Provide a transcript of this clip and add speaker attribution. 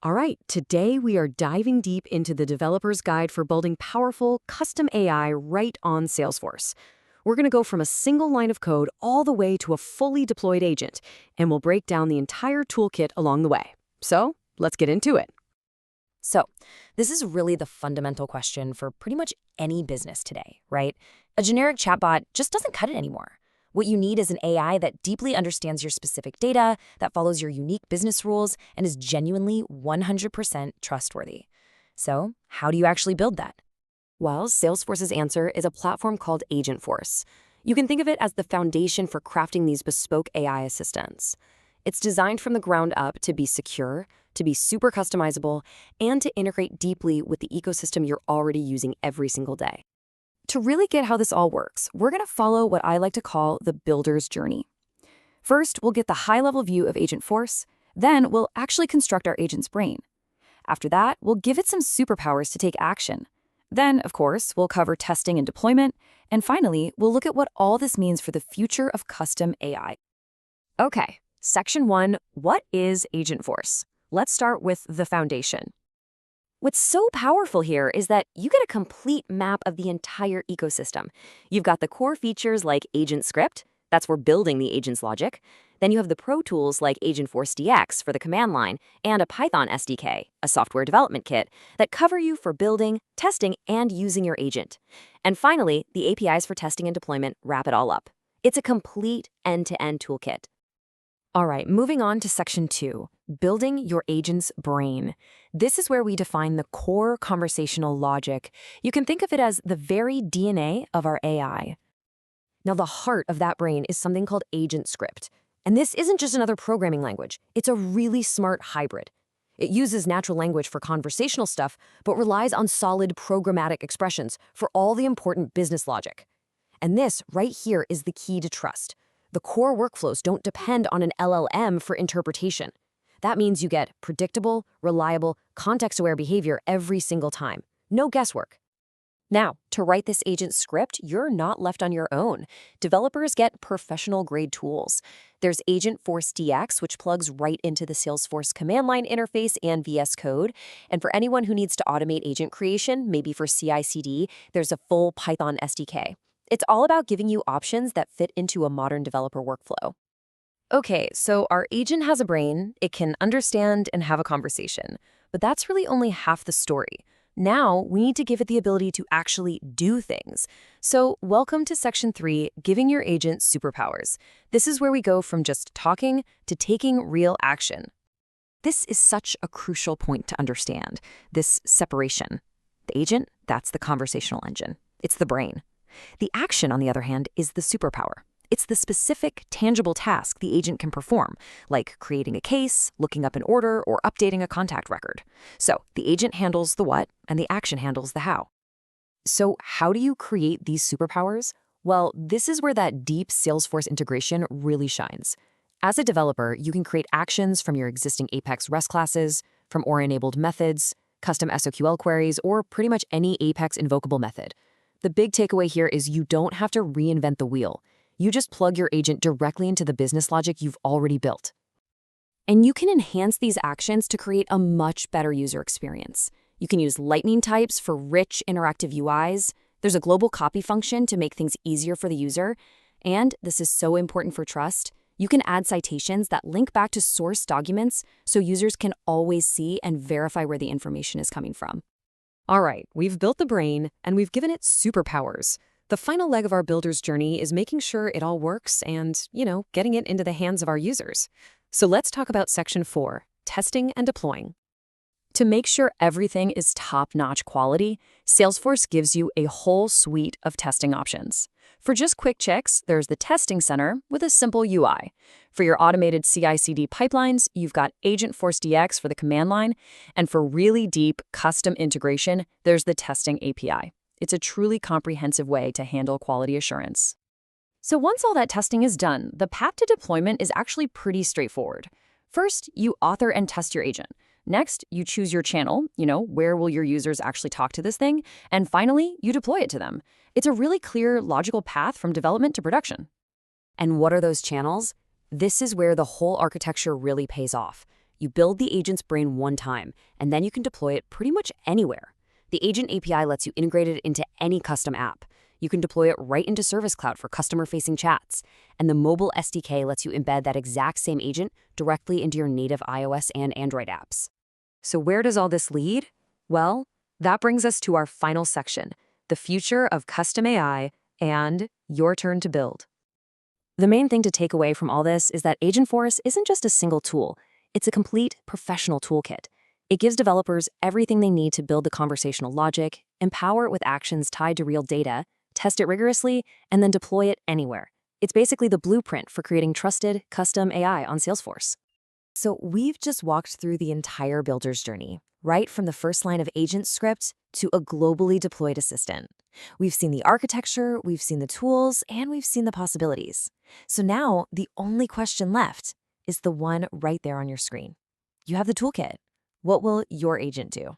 Speaker 1: All right, today we are diving deep into the developer's guide for building powerful, custom AI right on Salesforce. We're going to go from a single line of code all the way to a fully deployed agent, and we'll break down the entire toolkit along the way. So, let's get into it.
Speaker 2: So, this is really the fundamental question for pretty much any business today, right? A generic chatbot just doesn't cut it anymore. What you need is an AI that deeply understands your specific data, that follows your unique business rules, and is genuinely 100% trustworthy. So, how do you actually build that?
Speaker 1: Well, Salesforce's answer is a platform called Agentforce. You can think of it as the foundation for crafting these bespoke AI assistants. It's designed from the ground up to be secure, to be super customizable, and to integrate deeply with the ecosystem you're already using every single day. To really get how this all works, we're going to follow what I like to call the builder's journey. First, we'll get the high-level view of Agentforce. Then, we'll actually construct our agent's brain. After that, we'll give it some superpowers to take action. Then, of course, we'll cover testing and deployment. And finally, we'll look at what all this means for the future of custom AI. Okay, Section 1, what is Agentforce? Let's start with the foundation. What's so powerful here is that you get a complete map of the entire ecosystem. You've got the core features like Agent Script, that's for building the agent's logic. Then you have the pro tools like Agentforce DX for the command line, and a Python SDK, a software development kit, that cover you for building, testing, and using your agent. And finally, the APIs for testing and deployment wrap it all up. It's a complete end-to-end toolkit. All right, moving on to Section 2, building your agent's brain. This is where we define the core conversational logic. You can think of it as the very DNA of our AI. Now, the heart of that brain is something called Agent Script. And this isn't just another programming language. It's a really smart hybrid. It uses natural language for conversational stuff, but relies on solid programmatic expressions for all the important business logic. And this right here is the key to trust. The core workflows don't depend on an LLM for interpretation. That means you get predictable, reliable, context-aware behavior every single time. No guesswork. Now, to write this agent script, you're not left on your own. Developers get professional-grade tools. There's Agentforce DX, which plugs right into the Salesforce command line interface and VS Code. And for anyone who needs to automate agent creation, maybe for CI/CD, there's a full Python SDK. It's all about giving you options that fit into a modern developer workflow. Okay, so our agent has a brain, it can understand and have a conversation. But that's really only half the story. Now, we need to give it the ability to actually do things. So, welcome to Section 3, Giving Your Agent Superpowers. This is where we go from just talking to taking real action. This is such a crucial point to understand, this separation. The agent, that's the conversational engine. It's the brain. The action, on the other hand, is the superpower. It's the specific, tangible task the agent can perform, like creating a case, looking up an order, or updating a contact record. So the agent handles the what, and the action handles the how. So how do you create these superpowers? Well, this is where that deep Salesforce integration really shines. As a developer, you can create actions from your existing Apex REST classes, from OR-enabled methods, custom SOQL queries, or pretty much any Apex invocable method. The big takeaway here is you don't have to reinvent the wheel. You just plug your agent directly into the business logic you've already built. And you can enhance these actions to create a much better user experience. You can use Lightning types for rich, interactive UIs. There's a global copy function to make things easier for the user. And this is so important for trust. You can add citations that link back to source documents so users can always see and verify where the information is coming from. All right, we've built the brain, and we've given it superpowers. The final leg of our builder's journey is making sure it all works and, getting it into the hands of our users. So let's talk about Section 4, testing and deploying. To make sure everything is top-notch quality, Salesforce gives you a whole suite of testing options. For just quick checks, there's the Testing Center with a simple UI. For your automated CI/CD pipelines, you've got Agentforce DX for the command line. And for really deep custom integration, there's the Testing API. It's a truly comprehensive way to handle quality assurance. So once all that testing is done, the path to deployment is actually pretty straightforward. First, you author and test your agent. Next, you choose your channel, where will your users actually talk to this thing? And finally, you deploy it to them. It's a really clear, logical path from development to production. And what are those channels? This is where the whole architecture really pays off. You build the agent's brain one time, and then you can deploy it pretty much anywhere. The Agent API lets you integrate it into any custom app. You can deploy it right into Service Cloud for customer-facing chats. And the mobile SDK lets you embed that exact same agent directly into your native iOS and Android apps. So where does all this lead? Well, that brings us to our final section, the future of custom AI and your turn to build. The main thing to take away from all this is that Agentforce isn't just a single tool. It's a complete professional toolkit. It gives developers everything they need to build the conversational logic, empower it with actions tied to real data, test it rigorously, and then deploy it anywhere. It's basically the blueprint for creating trusted, custom AI on Salesforce.
Speaker 2: So we've just walked through the entire builder's journey, right from the first line of agent script to a globally deployed assistant. We've seen the architecture, we've seen the tools, and we've seen the possibilities. So now the only question left is the one right there on your screen. You have the toolkit. What will your agent do?